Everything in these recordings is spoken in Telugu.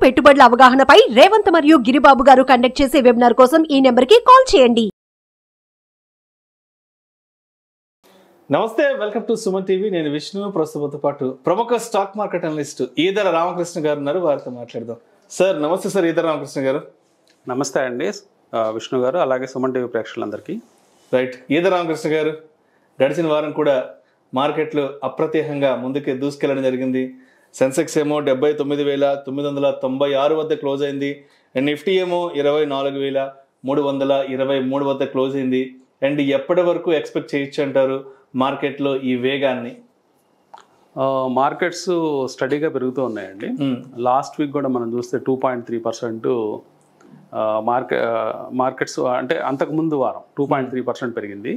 పెట్టుబడుల అవగాహనపై రేవంత్ మరియు గిరిబాబు గారు కండక్ట్ చేసే వెబినార్ కోసం ఈ నెంబర్కి కాల్ చేయండి. నమస్తే, వెల్కమ్ టు సుమన్ టీవీ. నేను విష్ణు. ప్రస్తుతంతో పాటు ప్రముఖ stock market analyst Eedara Ramakrishna గారు ఉన్నారు. వారితో మాట్లాడదాం. సార్ నమస్తే. సార్ ఈదర రామకృష్ణ గారు. నమస్తే అండి విష్ణు గారు, అలాగే సుమన్ టీవీ ప్రేక్షకులందరికీ. రైట్. ఈదర రామకృష్ణ గారు, గడిచిన వారం కూడా మార్కెట్లు అప్రత్యేకంగా ముందుకే దూసుకెళ్లడం జరిగింది. సెన్సెక్స్ ఏమో 79,996 వద్ద క్లోజ్ అయింది. నిఫ్టీ ఏమో 24,323 వద్ద క్లోజ్ అయింది. అండ్ ఎప్పటి వరకు ఎక్స్పెక్ట్ చేయొచ్చు అంటారు మార్కెట్లో ఈ వేగాన్ని? మార్కెట్స్ స్టడీగా పెరుగుతూ ఉన్నాయండి. లాస్ట్ వీక్ కూడా మనం చూస్తే 2.3% మార్కెట్స్, అంటే అంతకుముందు వారం 2.3% పెరిగింది.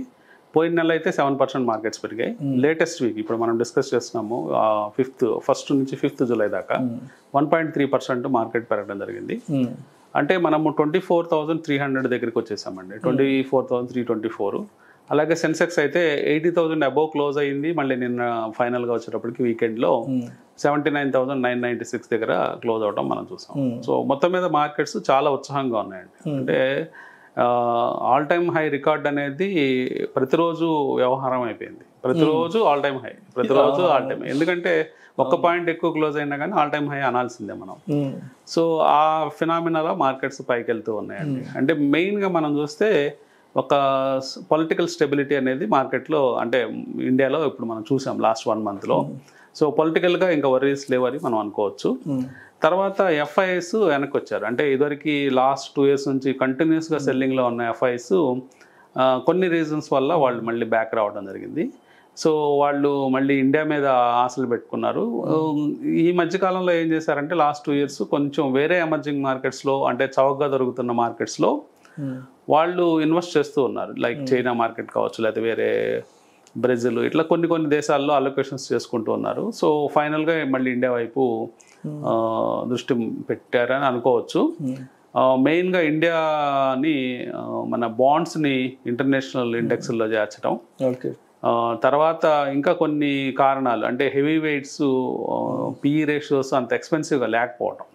పోయిన నెల అయితే 7% మార్కెట్స్ పెరిగాయి. లేటెస్ట్ వీక్ ఇప్పుడు మనం డిస్కస్ చేస్తున్నాము, 1st నుంచి 5th జూలై దాకా 1.3% మార్కెట్ పెరగడం జరిగింది. అంటే మనము 24,300 దగ్గరికి వచ్చేసామండి. 24,324. అలాగే సెన్సెక్స్ అయితే 80,000 అబోవ్ క్లోజ్ అయ్యింది. మళ్ళీ నిన్న ఫైనల్గా వచ్చేటప్పటికి వీకెండ్లో 79,996 దగ్గర క్లోజ్ అవడం మనం చూసాం. సో మొత్తం మీద మార్కెట్స్ చాలా ఉత్సాహంగా ఉన్నాయండి. అంటే ఆల్ టైమ్ హై రికార్డ్ అనేది ప్రతిరోజు వ్యవహారం అయిపోయింది. ప్రతిరోజు ఆల్ టైమ్ హై, ప్రతిరోజు ఆల్ టైమ్. ఎందుకంటే ఒక్క పాయింట్ ఎక్కువ క్లోజ్ అయినా కానీ ఆల్ టైమ్ హై అనాల్సిందే మనం. సో ఆ ఫినామినాలో మార్కెట్స్ పైకి వెళ్తూ ఉన్నాయండి. అంటే మెయిన్గా మనం చూస్తే ఒక పొలిటికల్ స్టెబిలిటీ అనేది మార్కెట్లో, అంటే ఇండియాలో ఇప్పుడు మనం చూసాం లాస్ట్ 1 monthలో. సో పొలిటికల్గా ఇంకా వర్రీస్ లేవని మనం అనుకోవచ్చు. తర్వాత ఎఫ్ఐఎస్ వెనక్కి వచ్చారు. అంటే ఇదివరకు లాస్ట్ 2 years నుంచి కంటిన్యూస్గా సెల్లింగ్లో ఉన్న ఎఫ్ఐఎస్ కొన్ని రీజన్స్ వల్ల వాళ్ళు మళ్ళీ బ్యాక్ రావడం జరిగింది. సో వాళ్ళు మళ్ళీ ఇండియా మీద ఆశలు పెట్టుకున్నారు. ఈ మధ్యకాలంలో ఏం చేశారంటే లాస్ట్ 2 years కొంచెం వేరే ఎమర్జింగ్ మార్కెట్స్లో, అంటే చౌకగా దొరుకుతున్న మార్కెట్స్లో వాళ్ళు ఇన్వెస్ట్ చేస్తూ ఉన్నారు. లైక్ చైనా మార్కెట్ కావచ్చు, లేకపోతే వేరే బ్రెజిల్, ఇట్లా కొన్ని దేశాల్లో అలొకేషన్స్ చేసుకుంటూ ఉన్నారు. సో ఫైనల్గా మళ్ళీ ఇండియా వైపు దృష్టి పెట్టారని అనుకోవచ్చు. మెయిన్గా ఇండియాని మన బాండ్స్ని ఇంటర్నేషనల్ ఇండెక్స్లో చేర్చడం, తర్వాత ఇంకా కొన్ని కారణాలు, అంటే హెవీ వెయిట్స్ పిఈ రేషియోస్ అంత ఎక్స్పెన్సివ్గా లేకపోవడం.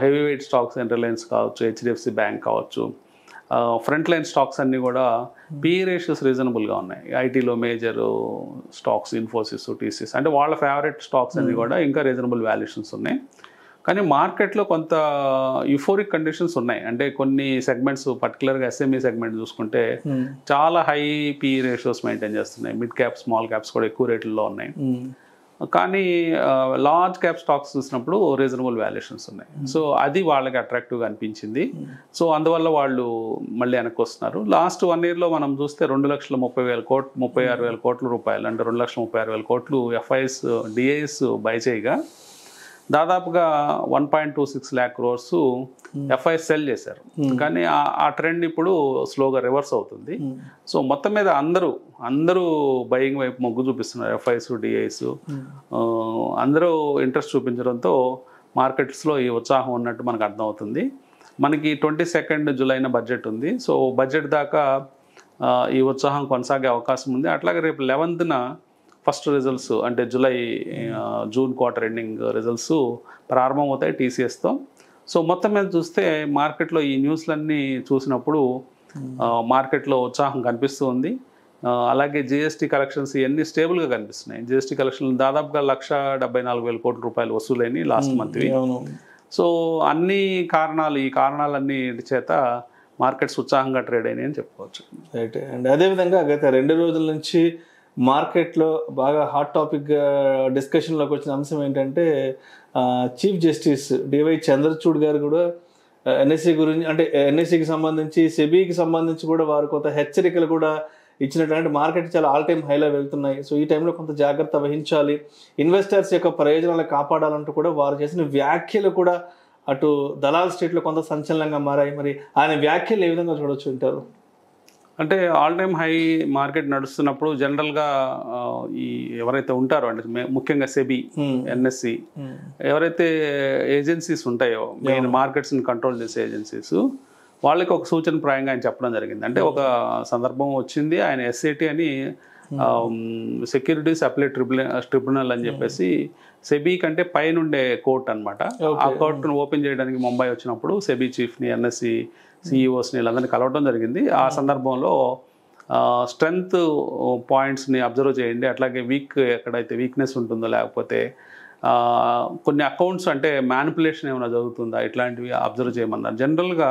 హెవీ వెయిట్ స్టాక్స్ రిలయన్స్ కావచ్చు, హెచ్డిఎఫ్సి బ్యాంక్ కావచ్చు, ఫ్రంట్ లైన్ స్టాక్స్ అన్నీ కూడా పిఈ రేషియోస్ రీజనబుల్గా ఉన్నాయి. ఐటీలో మేజర్ స్టాక్స్ ఇన్ఫోసిస్, టీసీఎస్, అంటే వాళ్ళ ఫేవరెట్ స్టాక్స్ అన్నీ కూడా ఇంకా రీజనబుల్ వాల్యుయేషన్స్ ఉన్నాయి. కానీ మార్కెట్లో కొంత యూఫోరిక్ కండిషన్స్ ఉన్నాయి. అంటే కొన్ని సెగ్మెంట్స్, పర్టికులర్గా ఎస్ఎంఈ సెగ్మెంట్ చూసుకుంటే చాలా హై పిఈ రేషియోస్ మెయింటైన్ చేస్తున్నాయి. మిడ్ క్యాప్, స్మాల్ క్యాప్స్ కూడా ఎక్కువ రేట్లలో ఉన్నాయి. కానీ లార్జ్ క్యాప్ స్టాక్స్ చూసినప్పుడు రీజనబుల్ వాల్యుయేషన్స్ ఉన్నాయి. సో అది వాళ్ళకి అట్రాక్టివ్గా అనిపించింది. సో అందువల్ల వాళ్ళు మళ్ళీ వెనక్కి వస్తున్నారు. లాస్ట్ 1 yearలో మనం చూస్తే 2,30,000 కోట్లు, 36,000 కోట్ల రూపాయలు, అంటే 2,36,000 కోట్లు ఎఫ్ఐఎస్, డిఐఎస్ బై చేయగా దాదాపుగా 1.26 lakh crores ఎఫ్ఐఎస్ సెల్ చేశారు. కానీ ఆ ట్రెండ్ ఇప్పుడు స్లోగా రివర్స్ అవుతుంది. సో మొత్తం మీద అందరూ బయింగ్ వైపు మొగ్గు చూపిస్తున్నారు. ఎఫ్ఐఎస్, డిఐఎస్ అందరూ ఇంట్రెస్ట్ చూపించడంతో మార్కెట్స్లో ఈ ఉత్సాహం ఉన్నట్టు మనకు అర్థమవుతుంది. మనకి 22nd జూలైన బడ్జెట్ ఉంది. సో బడ్జెట్ దాకా ఈ ఉత్సాహం కొనసాగే అవకాశం ఉంది. అట్లాగే రేపు 11th ఫస్ట్ రిజల్ట్స్, అంటే జూన్ క్వార్టర్ ఎండింగ్ రిజల్ట్స్ ప్రారంభమవుతాయి టీసీఎస్తో. సో మొత్తం మీద చూస్తే మార్కెట్లో ఈ న్యూస్లన్నీ చూసినప్పుడు మార్కెట్లో ఉత్సాహం కనిపిస్తూ ఉంది. అలాగే జిఎస్టీ కలెక్షన్స్ ఇవన్నీ స్టేబుల్గా కనిపిస్తున్నాయి. జిఎస్టీ కలెక్షన్లు దాదాపుగా 1,74,000 కోట్ల రూపాయలు వసూలైనవి లాస్ట్ మంత్వి. సో ఈ కారణాలన్నీ చేత మార్కెట్స్ ఉత్సాహంగా ట్రేడ్ అయినాయి అని చెప్పుకోవచ్చు. రైట్. అండ్ అదేవిధంగా గత 2 రోజుల నుంచి మార్కెట్లో బాగా హాట్ టాపిక్ డిస్కషన్లోకి వచ్చిన అంశం ఏంటంటే చీఫ్ జస్టిస్ డివై చంద్రచూడ్ గారు కూడా ఎన్ఎస్సి గురించి, అంటే ఎన్ఎస్సికి సంబంధించి, సెబీకి సంబంధించి కూడా వారు కొంత హెచ్చరికలు కూడా ఇచ్చినట్టు. అంటే మార్కెట్ చాలా ఆల్ టైమ్ హైలో వెళ్తున్నాయి. సో ఈ టైంలో కొంత జాగ్రత్త వహించాలి, ఇన్వెస్టర్స్ యొక్క ప్రయోజనాలు కాపాడాలంటూ కూడా వారు చేసిన వ్యాఖ్యలు కూడా అటు దలాల్ స్ట్రీట్లో కొంత సంచలనంగా మారాయి. మరి ఆయన వ్యాఖ్యలు ఏ విధంగా చూడొచ్చు అంటారు? అంటే ఆల్ టైమ్ హై మార్కెట్ నడుస్తున్నప్పుడు జనరల్గా ఈ ఎవరైతే ఉంటారో, అంటే ముఖ్యంగా సెబీ, ఎన్ఎస్సి, ఎవరైతే ఏజెన్సీస్ ఉంటాయో, మెయిన్ మార్కెట్స్ని కంట్రోల్ చేసే ఏజెన్సీస్, వాళ్ళకి ఒక సూచన ప్రాయంగా ఆయన చెప్పడం జరిగింది. అంటే ఒక సందర్భం వచ్చింది, ఆయన ఎస్ఐటి అని సెక్యూరిటీస్ అప్లైట్ ట్రిబ్యునల్ అని చెప్పేసి సెబీ కంటే పైన ఉండే కోర్ట్ అనమాట. ఆ కోర్టును ఓపెన్ చేయడానికి ముంబై వచ్చినప్పుడు సెబీ చీఫ్ని, ఎన్ఎస్సి సిఇఓస్ని వీళ్ళందరినీ కలవడం జరిగింది. ఆ సందర్భంలో స్ట్రెంగ్త్ పాయింట్స్ని అబ్జర్వ్ చేయండి, అట్లాగే ఎక్కడైతే వీక్నెస్ ఉంటుందో, లేకపోతే కొన్ని అకౌంట్స్ అంటే మ్యానిపులేషన్ ఏమైనా జరుగుతుందా, ఇట్లాంటివి అబ్జర్వ్ చేయమన్నారు. జనరల్గా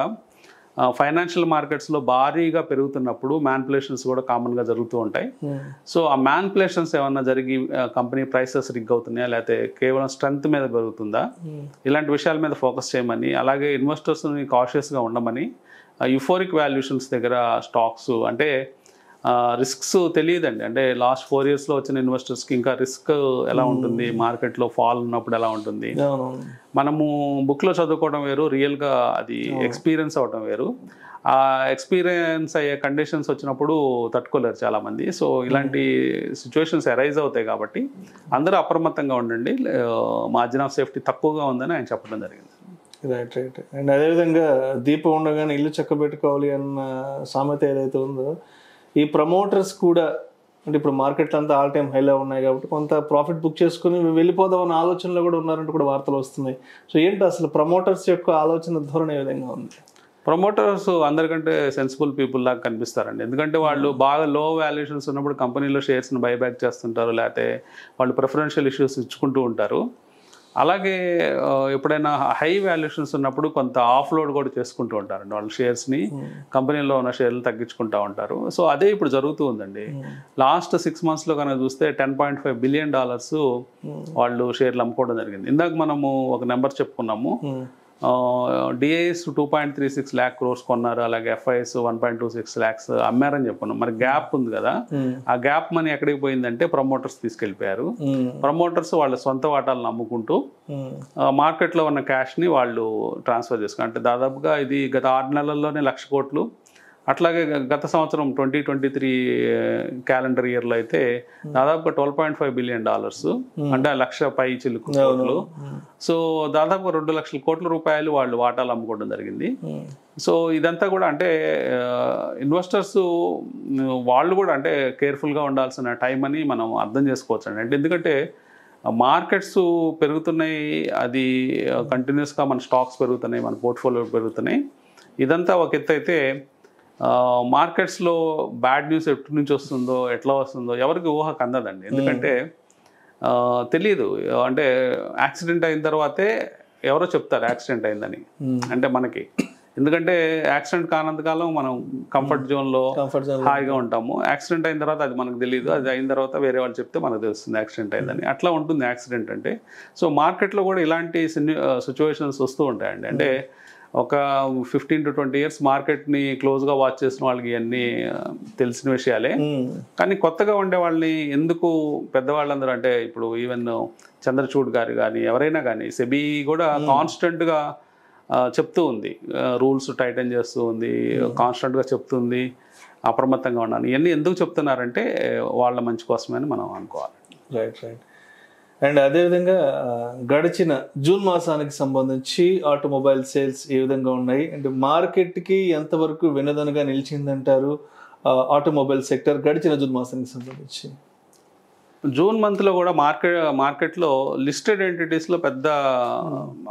ఫైనాన్షియల్ మార్కెట్స్లో భారీగా పెరుగుతున్నప్పుడు మ్యానిపులేషన్స్ కూడా కామన్గా జరుగుతూ ఉంటాయి. సో ఆ మ్యానిపులేషన్స్ ఏమన్నా జరిగి కంపెనీ ప్రైసెస్ రిగ్ అవుతున్నాయా, లేకపోతే కేవలం స్ట్రెంగ్త్ మీద పెరుగుతుందా, ఇలాంటి విషయాల మీద ఫోకస్ చేయమని, అలాగే ఇన్వెస్టర్స్ని కాషియస్గా ఉండమని, యూఫోరిక్ వాల్యుయేషన్స్ దగ్గర స్టాక్స్ అంటే రిస్క్స్ తెలియదండి. అంటే లాస్ట్ 4 yearsలో వచ్చిన ఇన్వెస్టర్స్కి ఇంకా రిస్క్ ఎలా ఉంటుంది, మార్కెట్లో ఫాల్ ఉన్నప్పుడు ఎలా ఉంటుంది, మనము బుక్లో చదువుకోవడం వేరు, రియల్గా అది ఎక్స్పీరియన్స్ అవ్వడం వేరు. ఆ ఎక్స్పీరియన్స్ అయ్యే కండిషన్స్ వచ్చినప్పుడు తట్టుకోలేరు చాలామంది. సో ఇలాంటి సిచ్యువేషన్స్ అరైజ్ అవుతాయి కాబట్టి అందరూ అప్రమత్తంగా ఉండండి, మార్జిన్ ఆఫ్ సేఫ్టీ తక్కువగా ఉందని ఆయన చెప్పడం జరిగింది. రైట్. అండ్ అదేవిధంగా దీపం ఉండగానే ఇల్లు చక్కబెట్టుకోవాలి అన్న సామెత ఏదైతే ఉందో, ఈ ప్రమోటర్స్ కూడా అంటే ఇప్పుడు మార్కెట్లు అంతా ఆల్ టైమ్ హైలో ఉన్నాయి కాబట్టి కొంత ప్రాఫిట్ బుక్ చేసుకుని వెళ్ళిపోదాం అన్న ఆలోచనలో కూడా ఉన్నారంటూ కూడా వార్తలు వస్తున్నాయి. సో ఏంటి అసలు ప్రమోటర్స్ యొక్క ఆలోచన ధోరణి ఏ విధంగా ఉంది? ప్రమోటర్స్ అందరికంటే సెన్సిబుల్ పీపుల్ లాగా కనిపిస్తారండి. ఎందుకంటే వాళ్ళు బాగా లో వాల్యుయేషన్స్ ఉన్నప్పుడు కంపెనీలో షేర్స్ని బైబ్యాక్ చేస్తుంటారు, లేకపోతే వాళ్ళు ప్రిఫరెన్షియల్ ఇష్యూస్ ఇచ్చుకుంటూ ఉంటారు. అలాగే ఎప్పుడైనా హై వాల్యుయేషన్స్ ఉన్నప్పుడు కొంత ఆఫ్లోడ్ కూడా చేసుకుంటూ ఉంటారండి, వాళ్ళు షేర్స్ని కంపెనీలో ఉన్న షేర్లు తగ్గించుకుంటూ ఉంటారు. సో అదే ఇప్పుడు జరుగుతూ ఉందండి. లాస్ట్ 6 monthsలో కనుక చూస్తే $10.5 billion వాళ్ళు షేర్లు అమ్ముకోవడం జరిగింది. ఇందాక మనము ఒక నెంబర్ చెప్పుకున్నాము, డిఐఎస్ 2.36 lakh crores కొన్నారు, అలాగే ఎఫ్ఐఎస్ 1.26 lakhs అమ్మారని చెప్పుకున్నాం. మరి గ్యాప్ ఉంది కదా, ఆ గ్యాప్ మనీ ఎక్కడికి పోయిందంటే ప్రమోటర్స్ తీసుకెళ్ళిపోయారు. ప్రమోటర్స్ వాళ్ళ సొంత వాటాలను అమ్ముకుంటూ మార్కెట్లో ఉన్న క్యాష్ని వాళ్ళు ట్రాన్స్ఫర్ చేసుకున్నారు. అంటే దాదాపుగా ఇది గత 6 నెలల్లోనే 1,00,000 కోట్లు. అట్లాగే గత సంవత్సరం 2023 క్యాలెండర్ ఇయర్లో అయితే దాదాపుగా $12.5 billion, అంటే 1,00,000 పై చిలుకు కోట్లు. సో దాదాపు 2,00,000 కోట్ల రూపాయలు వాళ్ళు వాటాలు అమ్ముకోవడం జరిగింది. సో ఇదంతా కూడా అంటే ఇన్వెస్టర్స్ వాళ్ళు కూడా అంటే కేర్ఫుల్గా ఉండాల్సిన టైం అని మనం అర్థం చేసుకోవచ్చు అండి. అంటే ఎందుకంటే మార్కెట్స్ పెరుగుతున్నాయి, అది కంటిన్యూస్గా మన స్టాక్స్ పెరుగుతున్నాయి, మన పోర్ట్ఫోలియో పెరుగుతున్నాయి. ఇదంతా ఒక ఎత్తు అయితే మార్కెట్స్లో బ్యాడ్ న్యూస్ ఎప్పటి నుంచి వస్తుందో, ఎట్లా వస్తుందో ఎవరికి ఊహకు అందదండి. ఎందుకంటే తెలియదు, అంటే యాక్సిడెంట్ అయిన తర్వాతే ఎవరో చెప్తారు యాక్సిడెంట్ అయిందని, అంటే మనకి. ఎందుకంటే యాక్సిడెంట్ కానంతకాలం మనం కంఫర్ట్ జోన్లో హాయిగా ఉంటాము. యాక్సిడెంట్ అయిన తర్వాత అది మనకు తెలియదు, అది అయిన తర్వాత వేరే వాళ్ళు చెప్తే మనకు తెలుస్తుంది యాక్సిడెంట్ అయిందని. అట్లా ఉంటుంది యాక్సిడెంట్ అంటే. సో మార్కెట్లో కూడా ఇలాంటి సిచ్యువేషన్స్ వస్తూ ఉంటాయండి. అంటే ఒక 15 to 20 years మార్కెట్ని క్లోజ్గా వాచ్ చేసిన వాళ్ళకి ఇవన్నీ తెలిసిన విషయాలే. కానీ కొత్తగా ఉండే వాళ్ళని ఎందుకు పెద్దవాళ్ళందరూ, అంటే ఇప్పుడు ఈవెన్ చంద్రచూడ్ గారు కానీ ఎవరైనా కానీ సెబీ కూడా కాన్స్టెంట్గా చెప్తూ ఉంది, రూల్స్ టైటన్ చేస్తూ ఉంది, కాన్స్టెంట్గా చెప్తుంది అప్రమత్తంగా ఉన్నాను. ఇవన్నీ ఎందుకు చెప్తున్నారంటే వాళ్ళ మంచి కోసమని మనం అనుకోవాలి. రైట్. అండ్ అదేవిధంగా గడిచిన జూన్ మాసానికి సంబంధించి ఆటోమొబైల్ సేల్స్ ఏ విధంగా ఉన్నాయి, అంటే మార్కెట్కి ఎంతవరకు వెనుదనుగా నిలిచిందంటారు ఆటోమొబైల్ సెక్టర్ గడిచిన జూన్ మాసానికి సంబంధించి? జూన్ మంత్లో కూడా మార్కెట్లో లిస్టెడ్ ఎంటిటీస్లో పెద్ద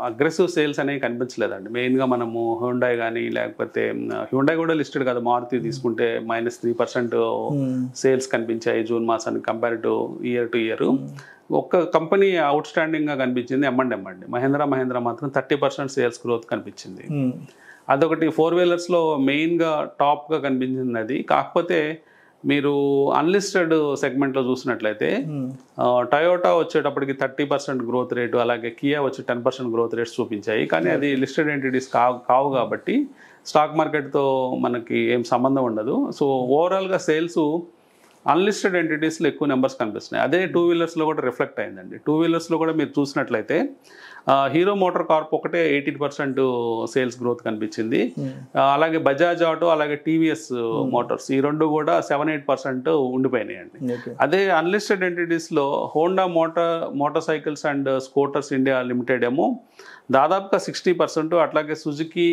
అగ్రెసివ్ సేల్స్ అనేవి కనిపించలేదండి. మెయిన్గా మనము హ్యుండాయ్ కానీ, లేకపోతే హ్యుండాయ్ కూడా లిస్టెడ్ కాదు, మారుతి తీసుకుంటే -3% సేల్స్ కనిపించాయి జూన్ మాసానికి కంపేర్ టు ఇయర్. ఒక్క కంపెనీ అవుట్ స్టాండింగ్గా కనిపించింది M&M అండి. మహేంద్ర మాత్రం 30% సేల్స్ గ్రోత్ కనిపించింది. అదొకటి 4-wheelersలో మెయిన్గా టాప్గా కనిపించింది అది. కాకపోతే మీరు అన్లిస్టెడ్ సెగ్మెంట్లో చూసినట్లయితే టయోటా వచ్చేటప్పటికి 30% గ్రోత్ రేటు, అలాగే కియా వచ్చి 10% గ్రోత్ రేట్స్ చూపించాయి. కానీ అది లిస్టెడ్ ఎంటిటీస్ కావు కాబట్టి స్టాక్ మార్కెట్తో మనకి ఏం సంబంధం ఉండదు. సో ఓవరాల్గా సేల్స్ అన్లిస్టెడ్ ఎంటిటీస్లో ఎక్కువ నెంబర్స్ కనిపిస్తున్నాయి. అదే 2-wheelersలో కూడా రిఫ్లెక్ట్ అయిందండి. 2-wheelersలో కూడా మీరు చూసినట్లయితే హీరో మోటార్ కార్ప్ ఒకటే 18% సేల్స్ గ్రోత్ కనిపించింది. అలాగే బజాజ్ ఆటో, అలాగే టీవీఎస్ మోటార్స్, ఈ రెండు కూడా 7-8% ఉండిపోయినాయండి. అదే అన్లిస్టెడ్ ఎంటిటీస్లో Honda motorcycles and scooters India limited ఏమో దాదాపుగా 60%, అట్లాగే సుజుకి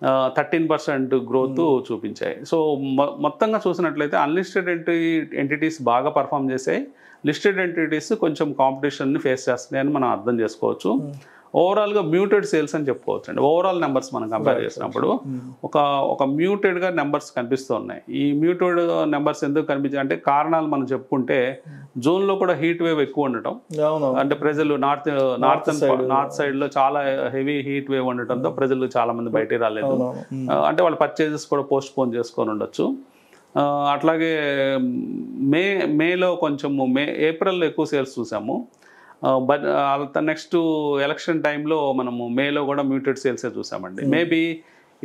13% గ్రోత్ చూపించాయి. సో మొత్తంగా చూసినట్లయితే అన్లిస్టెడ్ ఎంటిటీస్ బాగా పర్ఫామ్ చేసాయి, లిస్టెడ్ ఎంటిటీస్ కొంచెం కాంపిటీషన్ని ఫేస్ చేస్తున్నాయని మనం అర్థం చేసుకోవచ్చు. ఓవరాల్గా మ్యూటెడ్ సేల్స్ అని చెప్పుకోవచ్చు అండి. ఓవరాల్ నెంబర్స్ మనం కంపేర్ చేసినప్పుడు ఒక మ్యూటెడ్గా నెంబర్స్ కనిపిస్తున్నాయి. ఈ మ్యూటెడ్ నెంబర్స్ ఎందుకు కనిపించాయి అంటే కారణాలు మనం చెప్పుకుంటే జూన్లో కూడా హీట్ వేవ్ ఎక్కువ ఉండటం, అంటే ప్రజలు నార్త్ సైడ్లో చాలా హెవీ హీట్ వేవ్ ఉండటంతో ప్రజలు చాలా మంది బయటికి రాలేదు, అంటే వాళ్ళ పర్చేజెస్ కూడా పోస్ట్ పోన్ చేసుకొని ఉండొచ్చు. అట్లాగే మేలో కొంచెము ఏప్రిల్లో ఎక్కువ సేల్స్ చూసాము. బట్ నెక్స్ట్ ఎలక్షన్ టైంలో మనము మేలో కూడా మ్యూటెడ్ సేల్సే చూసామండి. మేబీ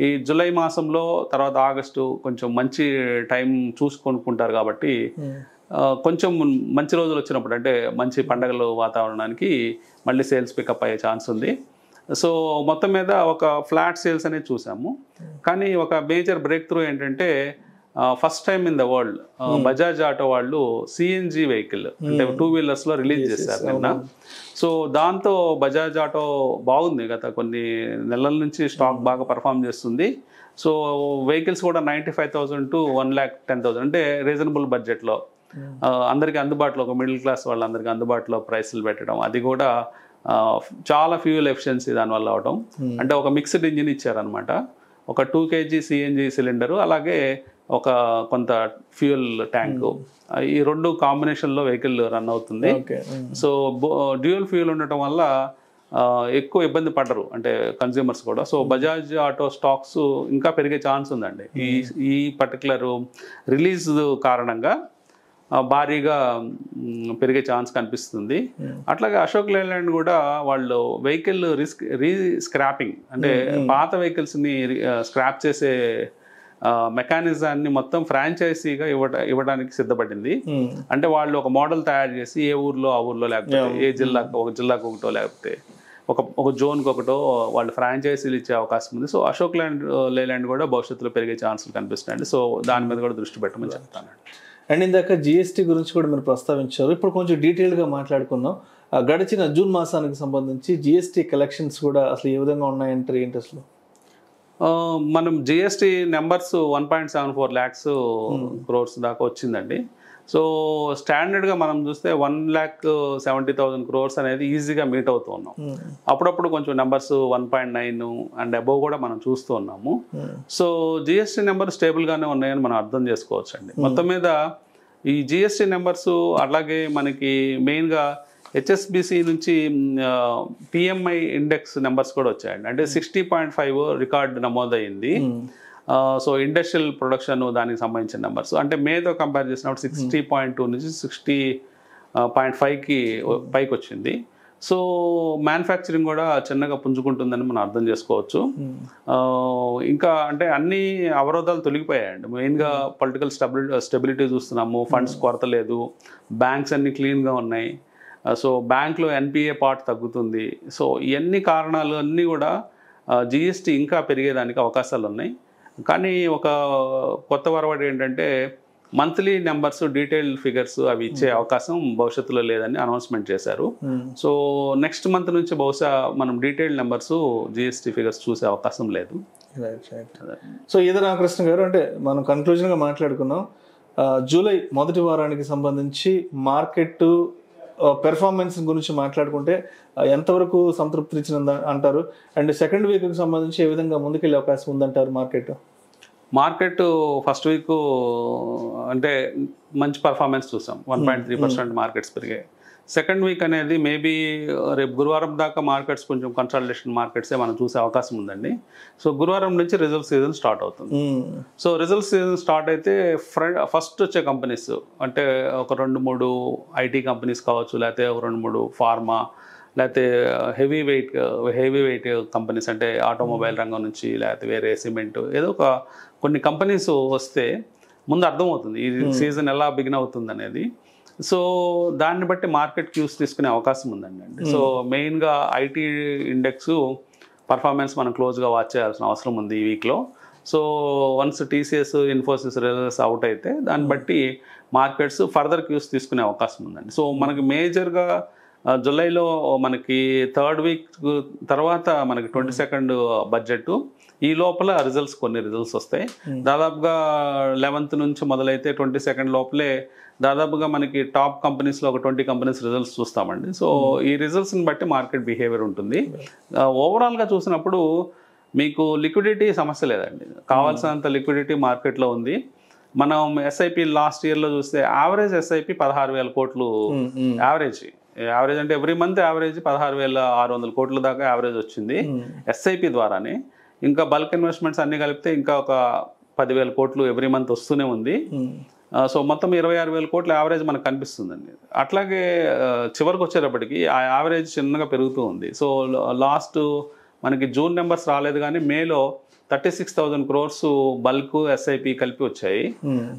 ఈ జూలై మాసంలో తర్వాత ఆగస్టు కొంచెం మంచి టైం చూసి కొనుక్కుంటారు కాబట్టి కొంచెం మంచి రోజులు వచ్చినప్పుడు, అంటే మంచి పండగల వాతావరణానికి మళ్ళీ సేల్స్ పికప్ అయ్యే ఛాన్స్ ఉంది. సో మొత్తం మీద ఒక ఫ్లాట్ సేల్స్ అనేది చూసాము. కానీ ఒక మేజర్ బ్రేక్ త్రూ ఏంటంటే first time in the world Bajaj auto వాళ్ళు సిఎన్జి వెహికల్ అంటే 2 వీలర్స్లో రిలీజ్ చేశారు నిన్న. సో దాంతో బజాజ్ ఆటో బాగుంది, గత కొన్ని నెలల నుంచి స్టాక్ బాగా పర్ఫామ్ చేస్తుంది. సో వెహికల్స్ కూడా 95,000 to 1,10,000 అంటే రీజనబుల్ బడ్జెట్లో అందరికీ అందుబాటులో, ఒక మిడిల్ క్లాస్ వాళ్ళందరికీ అందుబాటులో ప్రైస్లు పెట్టడం, అది కూడా చాలా ఫ్యూయల్ ఎఫిషియన్సీ దానివల్ల అవడం. అంటే ఒక మిక్స్డ్ ఇంజిన్ ఇచ్చారనమాట, ఒక 2 kg సిఎన్జి సిలిండరు, అలాగే ఒక కొంత ఫ్యూయల్ ట్యాంకు, ఈ రెండు కాంబినేషన్లో వెహికల్ రన్ అవుతుంది. సో డ్యూయల్ ఫ్యూయల్ ఉండటం వల్ల ఎక్కువ ఇబ్బంది పడరు అంటే కన్జ్యూమర్స్ కూడా. సో బజాజ్ ఆటో స్టాక్స్ ఇంకా పెరిగే ఛాన్స్ ఉందండి ఈ పర్టికులర్ రిలీజ్ కారణంగా, భారీగా పెరిగే ఛాన్స్ కనిపిస్తుంది. అట్లాగే అశోక్ లేలాండ్ కూడా వాళ్ళు వెహికల్ రీస్క్రాపింగ్ అంటే పాత వెహికల్స్ని స్క్రాప్ చేసే మెకానిజాన్ని మొత్తం ఫ్రాంచైజీగా ఇవ్వడానికి సిద్ధపడింది. అంటే వాళ్ళు ఒక మోడల్ తయారు చేసి ఏ ఊర్లో ఆ ఊర్లో, లేకపోతే ఏ జిల్లాకు ఒక జిల్లాకు ఒకటో, లేకపోతే ఒక జోన్కి ఒకటో వాళ్ళు ఫ్రాంచైజీలు ఇచ్చే అవకాశం ఉంది. సో అశోక్ లేలాండ్ కూడా భవిష్యత్తులో పెరిగే ఛాన్సులు కనిపిస్తున్నాయండి. సో దాని మీద కూడా దృష్టి పెట్టమని చెప్తానండి. అండ్ ఇందాక జిఎస్టీ గురించి కూడా మీరు ప్రస్తావించారు. ఇప్పుడు కొంచెం డీటెయిల్గా మాట్లాడుకున్నాం. గడిచిన జూన్ మాసానికి సంబంధించి జిఎస్టీ కలెక్షన్స్ కూడా అసలు ఏ విధంగా ఉన్నాయంటారు, ఏంటి అసలు? మనం జిఎస్టీ నెంబర్స్ 1.74 lakhs crores దాకా వచ్చిందండి. సో స్టాండర్డ్గా మనం చూస్తే 1,70,000 crores అనేది ఈజీగా మీట్ అవుతూ ఉన్నాం. అప్పుడప్పుడు కొంచెం నెంబర్స్ 1.9 అండ్ అబోవ్ కూడా మనం చూస్తూ ఉన్నాము. సో జిఎస్టీ నెంబర్ స్టేబుల్గానే ఉన్నాయని మనం అర్థం చేసుకోవచ్చు అండి. మొత్తం మీద ఈ జిఎస్టీ నెంబర్స్, అలాగే మనకి మెయిన్గా హెచ్ఎస్బిసి నుంచి పిఎంఐ ఇండెక్స్ నెంబర్స్ కూడా వచ్చాయండి. అంటే 60.5 రికార్డు నమోదైంది. సో ఇండస్ట్రియల్ ప్రొడక్షన్ దానికి సంబంధించిన నెంబర్స్, అంటే మేతో కంపేర్ చేసినప్పుడు 60.2 నుంచి 60.5కి పైకి వచ్చింది. సో మ్యానుఫ్యాక్చరింగ్ కూడా చిన్నగా పుంజుకుంటుందని మనం అర్థం చేసుకోవచ్చు. ఇంకా అంటే అన్ని అవరోధాలు తొలగిపోయాయండి. మెయిన్గా పొలిటికల్ స్టెబిలిటీ చూస్తున్నాము, ఫండ్స్ కొరత లేదు, బ్యాంక్స్ అన్ని క్లీన్గా ఉన్నాయి. సో బ్యాంక్లో ఎన్పిఏ పార్ట్ తగ్గుతుంది. సో ఇవన్నీ కారణాలు అన్నీ కూడా జిఎస్టీ ఇంకా పెరిగేదానికి అవకాశాలు ఉన్నాయి. కానీ ఒక కొత్త వరవడి ఏంటంటే మంత్లీ నెంబర్స్, డీటెయిల్డ్ ఫిగర్స్ అవి ఇచ్చే అవకాశం భవిష్యత్తులో లేదని అనౌన్స్మెంట్ చేశారు. సో నెక్స్ట్ మంత్ నుంచి బహుశా మనం డీటెయిల్డ్ నెంబర్స్, జిఎస్టీ ఫిగర్స్ చూసే అవకాశం లేదు. సో ఈద రామకృష్ణ గారు, అంటే మనం కన్క్లూజన్గా మాట్లాడుకున్నాం, జూలై మొదటి వారానికి సంబంధించి మార్కెట్ పెర్ఫార్మెన్స్ గురించి మాట్లాడుకుంటే ఎంతవరకు సంతృప్తి ఇచ్చిన అంటారు? అండ్ సెకండ్ వీక్కి సంబంధించి ఏ విధంగా ముందుకెళ్ళే అవకాశం ఉందంటారు మార్కెట్? ఫస్ట్ వీక్ అంటే మంచి పర్ఫార్మెన్స్ చూసాం, 1.3% మార్కెట్స్ పెరిగాయి. సెకండ్ వీక్ అనేది మేబీ రేపు గురువారం దాకా మార్కెట్స్ కొంచెం కన్సల్టేషన్ మార్కెట్సే మనం చూసే అవకాశం ఉందండి. సో గురువారం నుంచి రిజల్ట్ సీజన్ స్టార్ట్ అవుతుంది. సో రిజల్ట్ సీజన్ స్టార్ట్ అయితే ఫస్ట్ వచ్చే కంపెనీస్ అంటే ఒక 2-3 ఐటీ కంపెనీస్ కావచ్చు, లేకపోతే ఒక 2-3 ఫార్మా, లేకపోతే హెవీ వెయిట్ కంపెనీస్ అంటే ఆటోమొబైల్ రంగం నుంచి, లేకపోతే వేరే సిమెంట్, ఏదో ఒక కొన్ని కంపెనీస్ వస్తే ముందు అర్థమవుతుంది ఈ సీజన్ ఎలా బిగిన్ అవుతుంది అనేది. సో దాన్ని బట్టి మార్కెట్ క్యూస్ తీసుకునే అవకాశం ఉందండి. సో మెయిన్గా ఐటీ ఇండెక్స్ పర్ఫార్మెన్స్ మనం క్లోజ్గా వాచ్ చేయాల్సిన అవసరం ఉంది ఈ వీక్లో. So once TCS, Infosys results out అయితే దాన్ని బట్టి మార్కెట్స్ ఫర్దర్ క్యూస్ తీసుకునే అవకాశం ఉందండి. సో మనకి మేజర్గా జూలైలో మనకి 3rd వీక్ తర్వాత మనకి 22nd బడ్జెట్. ఈ లోపల కొన్ని రిజల్ట్స్ వస్తాయి. దాదాపుగా 11th నుంచి మొదలైతే 22nd లోపలే దాదాపుగా మనకి టాప్ కంపెనీస్లో ఒక 20 కంపెనీస్ రిజల్ట్స్ చూస్తామండి. సో ఈ రిజల్ట్స్ని బట్టి మార్కెట్ బిహేవియర్ ఉంటుంది. ఓవరాల్గా చూసినప్పుడు మీకు లిక్విడిటీ సమస్య లేదండి. కావాల్సినంత లిక్విడిటీ మార్కెట్లో ఉంది. మనం ఎస్ఐపి లాస్ట్ ఇయర్లో చూస్తే యావరేజ్ ఎస్ఐపి 16,000 కోట్లు యావరేజ్ అంటే ఎవ్రీ మంత్ యావరేజ్ 16,600 కోట్ల దాకా యావరేజ్ వచ్చింది ఎస్ఐపి ద్వారానే. ఇంకా బల్క్ ఇన్వెస్ట్మెంట్స్ అన్ని కలిపితే ఇంకా ఒక 10,000 కోట్లు ఎవ్రీ మంత్ వస్తూనే ఉంది. సో మొత్తం 26,000 కోట్ల యావరేజ్ మనకు కనిపిస్తుందండి. అట్లాగే చివరికి వచ్చేటప్పటికి ఆ యావరేజ్ చిన్నగా పెరుగుతూ ఉంది. సో లాస్ట్ మనకి జూన్ నెంబర్స్ రాలేదు కానీ మేలో 36,000 crores బల్క్ ఎస్ఐపి కలిపి వచ్చాయి.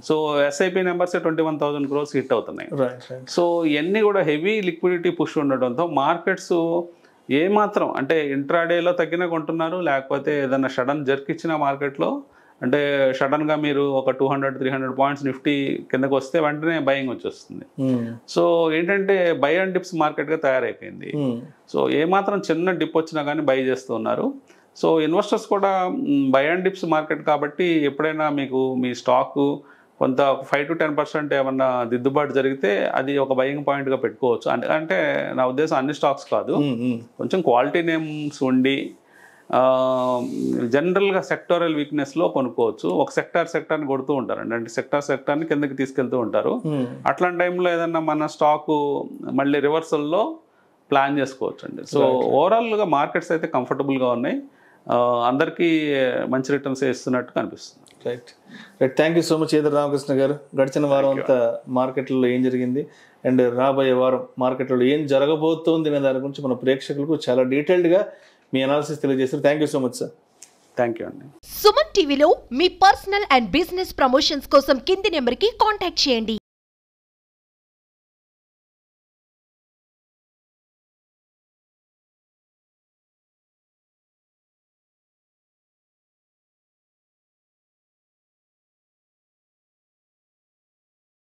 So SIP numbers 21,000 crores hit అవుతున్నాయి. సో ఇవన్నీ కూడా హెవీ లిక్విడిటీ పుష్ ఉండడంతో మార్కెట్స్ ఏమాత్రం అంటే ఇంట్రాడేలో తగ్గినా కొంటున్నారు, లేకపోతే ఏదైనా సడన్ జర్క్ ఇచ్చిన మార్కెట్లో అంటే సడన్గా మీరు ఒక 200-300 పాయింట్స్ నిఫ్టీ కిందకు వస్తే వెంటనే బయింగ్ వచ్చేస్తుంది. సో ఏంటంటే బై అండ్ డిప్స్ మార్కెట్గా తయారైపోయింది. సో ఏమాత్రం చిన్న డిప్ వచ్చినా కానీ బై చేస్తూ ఉన్నారు. సో ఇన్వెస్టర్స్ కూడా బై అండ్ డిప్స్ మార్కెట్ కాబట్టి ఎప్పుడైనా మీకు మీ స్టాకు కొంత 5 to 10% ఏమన్నా దిద్దుబాటు జరిగితే అది ఒక బయింగ్ పాయింట్గా పెట్టుకోవచ్చు. అంటే నా ఉద్దేశం అన్ని స్టాక్స్ కాదు, కొంచెం క్వాలిటీ నేమ్స్ ఉండి జనరల్గా సెక్టోరల్ వీక్నెస్లో కొనుక్కోవచ్చు. ఒక సెక్టార్ని కొడుతూ ఉంటారండి, అంటే సెక్టార్ని కిందకి తీసుకెళ్తూ ఉంటారు. అట్లాంటి టైంలో ఏదన్నా మన స్టాకు మళ్ళీ రివర్సల్లో ప్లాన్ చేసుకోవచ్చు అండి. సో ఓవరాల్గా మార్కెట్స్ అయితే కంఫర్టబుల్గా ఉన్నాయి, అందరికీ మంచి రిటర్న్స్ ఇస్తున్నట్టు కనిపిస్తుంది. Right. Thank you so much either Ramakrishna గారు. గడిచిన వారం అంతా మార్కెట్లలో ఏం జరిగింది అండ్ రాబోయే వారం మార్కెట్లలో ఏం జరగబోతోంది అనే దాని గురించి మన ప్రేక్షకులకు చాలా డీటెయిల్డ్గా మీ అనాలిసిస్ తెలియజేస్తారు. Thank you so much sir. Thank you అండి. సుమన్ టీవీలో మీ పర్సనల్ అండ్ బిజినెస్ ప్రమోషన్స్ కోసం కింది నెంబర్కి కాంటాక్ట్ చేయండి.